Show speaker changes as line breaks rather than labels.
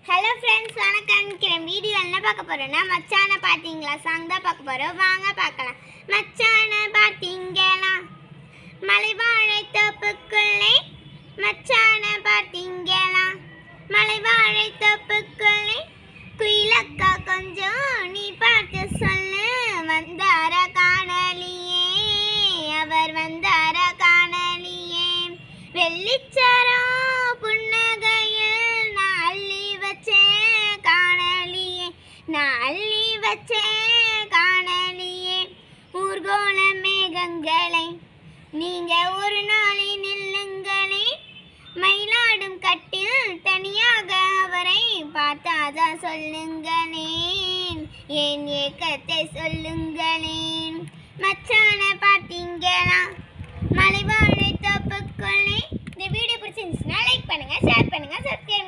Hello friends, வணக்கம். Video என்ன பார்க்க போறோம்னா மச்சான பாத்தீங்களா சாங் தான் பார்க்க போறோம். வாங்க பார்க்கலாம். மச்சான பாத்தீங்களா மலைவாழை தோப்புக்குள்ளே, மச்சான பாத்தீங்களா மலைவாழை தோப்புக்குள்ளே, குயிலக்கா கொஞ்சம் நீ பார்த்து சொல்லு, வந்தார காணலியே, அவர் வந்தார காணலியே, வெள்ளிச்சாரம் புன்னகையில் நான் அள்ளி வச்சேன் காணலியே, நான் அள்ளி வச்சேன் காணலியே, ஊர்கோல மேகங்களை நீங்க ஒரு நாளை நில்லுங்களே, மயிலாடும் கட்டில் தனியாக அவரை பார்த்தாதான் சொல்லுங்களேன், என் ஏக்கத்தை சொல்லுங்களேன். மச்சான பார்த்தீங்களா மலைவாழை தோப்புக்குள்ளே. இந்த வீடியோ பிடிச்சிருந்துச்சுன்னா லைக் பண்ணுங்க, ஷேர் பண்ணுங்க, சப்ஸ்கிரைப்.